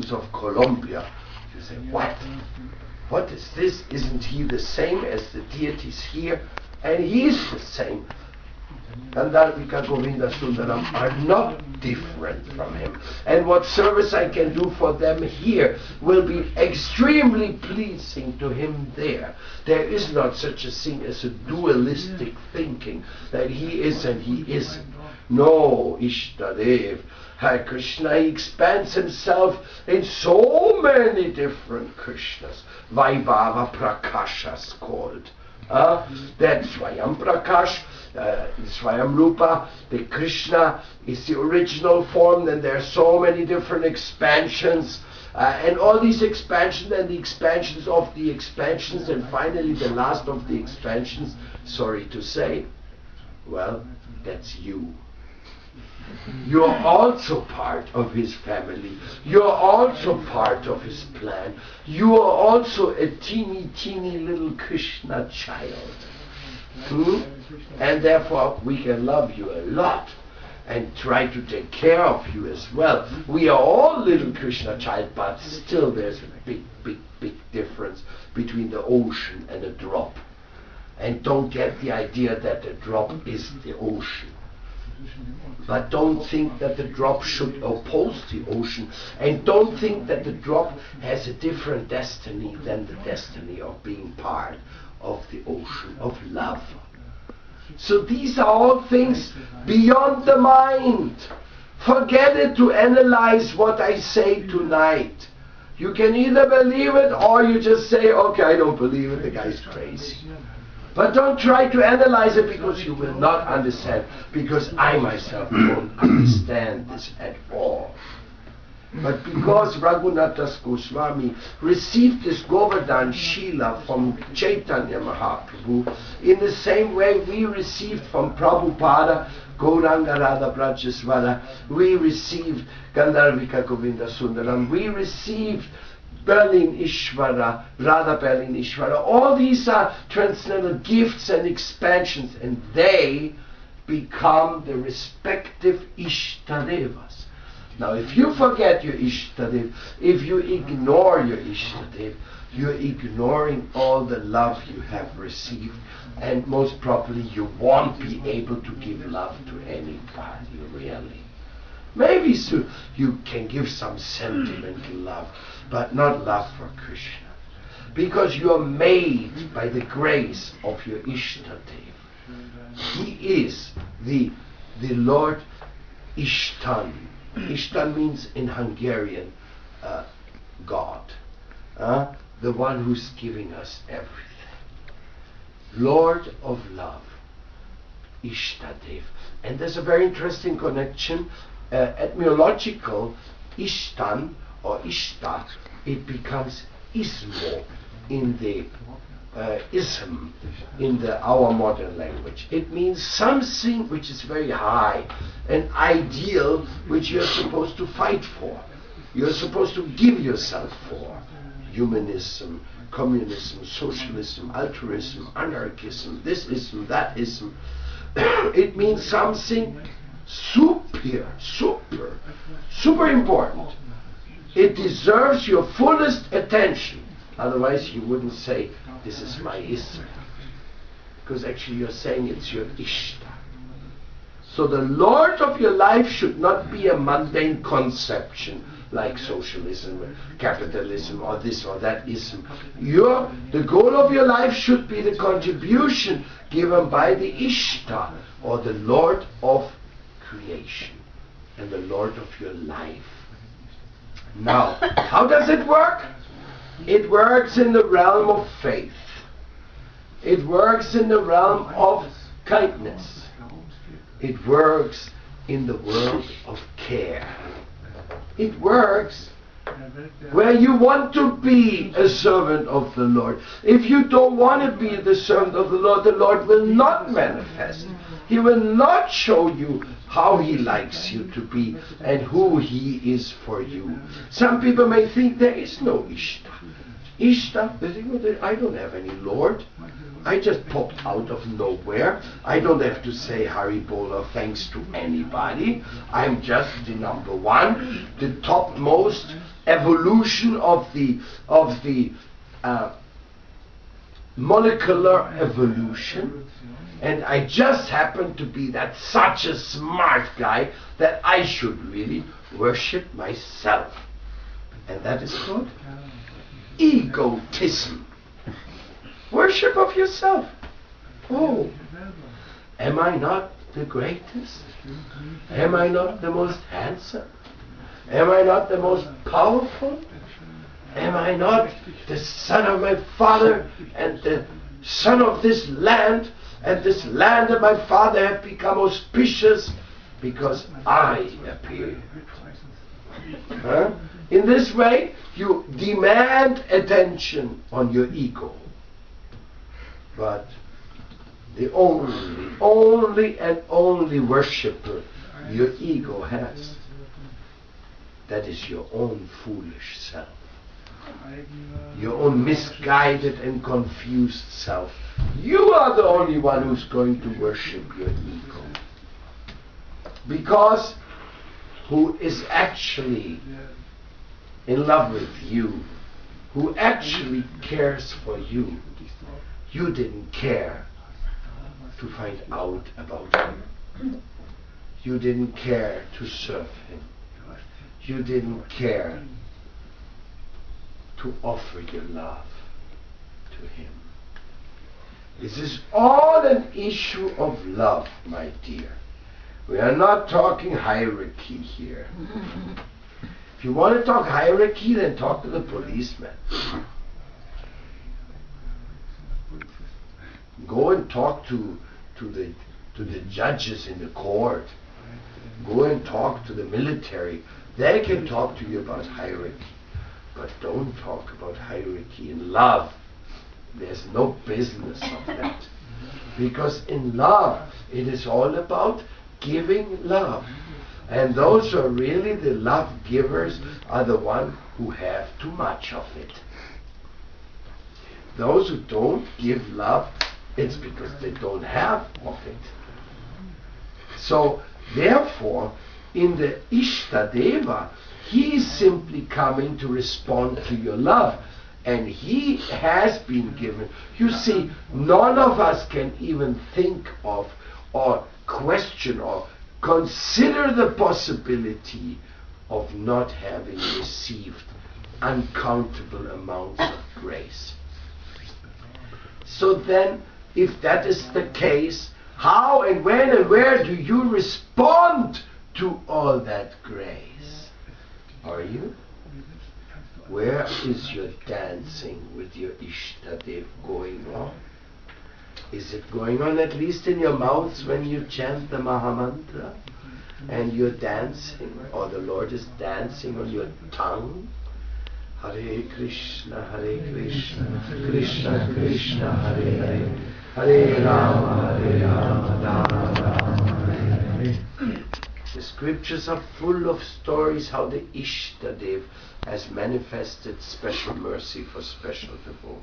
kingdoms of Colombia. You say, what? What is this? Isn't he the same as the deities here? And he is the same. Gandharvika Govinda Sundaram are not different from him. And what service I can do for them here will be extremely pleasing to him there. There is not such a thing as a dualistic thinking that he is and he isn't. No, Ishtadev. Hare Krishna, he expands himself in so many different Krishnas. Vaibhava Prakashas called. That Swayam Prakash, Swayam Rupa, the Krishna is the original form, and there are so many different expansions, and all these expansions and the expansions of the expansions, and finally the last of the expansions, sorry to say, well, that's you. You are also part of his family. You are also part of his plan. You are also a teeny little Krishna child. And therefore we can love you a lot and try to take care of you as well. We are all little Krishna child, but still there's a big difference between the ocean and a drop. And don't get the idea that the drop is the ocean. But don't think that the drop should oppose the ocean, and don't think that the drop has a different destiny than the destiny of being part of the ocean of love. So these are all things beyond the mind. Forget it to analyze what I say tonight. You can either believe it or you just say, okay, I don't believe it, the guy's crazy. But don't try to analyze it, because you will not understand, because I myself don't understand this at all. But because Raghunathas Goswami received this Govardhan Shila from Chaitanya Mahaprabhu, in the same way we received from Prabhupada Gauranga Radha Brajaswara, we received Gandharvika Govinda Sundaram, we received Berlin Ishvara, Radha Berlin Ishvara. All these are transcendental gifts and expansions, and they become the respective Ishtadevas. Now, if you forget your Ishtadev, if you ignore your Ishtadev, you're ignoring all the love you have received, and most probably you won't be able to give love to anybody, really. Maybe so you can give some sentimental love, but not love for Krishna. Because you are made by the grace of your Ishtadev. He is the Lord Ishtan. Ishtan means in Hungarian, God. The one who's giving us everything. Lord of love. Ishtadev. And there's a very interesting connection. Etymological Ishtan or Ishta, it becomes Ismo in the ism in our modern language. It means something which is very high, an ideal which you're supposed to fight for. You're supposed to give yourself for. Humanism, communism, socialism, altruism, anarchism, this ism, that ism. It means something super important. It deserves your fullest attention. Otherwise you wouldn't say, this is my ism. Because actually you're saying it's your Ishta. So the Lord of your life should not be a mundane conception like socialism, capitalism, or this or that ism. The goal of your life should be the contribution given by the Ishta, or the Lord of creation, and the Lord of your life. Now, how does it work? It works in the realm of faith. It works in the realm of kindness. It works in the world of care. It works where you want to be a servant of the Lord. If you don't want to be the servant of the Lord will not manifest. He will not show you how He likes you to be and who He is for you. Some people may think there is no Ishta. Ishta, I don't have any Lord. I just popped out of nowhere. I don't have to say Hari Bol or thanks to anybody. I'm just the number one, the topmost evolution of the molecular evolution, and I just happen to be that such a smart guy that I should really worship myself. And that is good. Egotism. Worship of yourself. Oh, am I not the greatest? Am I not the most handsome? Am I not the most powerful? Am I not the son of my father and the son of this land, and this land and my father have become auspicious because I appear? Huh? In this way, you demand attention on your ego. But the only and only worshipper your ego has, that is your own foolish self. Your own misguided and confused self. You are the only one who's going to worship your ego. Because who is actually in love with you, who actually cares for you, you didn't care to find out about him. You didn't care to serve him. You didn't care to offer your love to him. This is all an issue of love, my dear. We are not talking hierarchy here. If you want to talk hierarchy, then talk to the policeman. Go and talk to the judges in the court. Go and talk to the military. They can talk to you about hierarchy. But don't talk about hierarchy in love. There's no business of that. Because in love, it is all about giving love. And those who are really the love givers are the ones who have too much of it. Those who don't give love, it's because they don't have of it. So, therefore, in the Ishtadeva, he is simply coming to respond to your love. And he has been given. You see, none of us can even think of or question or consider the possibility of not having received uncountable amounts of grace. So then, if that is the case, how and when and where do you respond to all that grace? Are you? Where is your dancing with your Ishtadev going on? Is it going on at least in your mouths when you chant the Mahamantra? And you're dancing, or the Lord is dancing on your tongue? Hare Krishna, Krishna Krishna, Hare Hare, Hare Rama, Rama Rama, Hare Hare. The scriptures are full of stories how the Ishtadev has manifested special mercy for special devotees.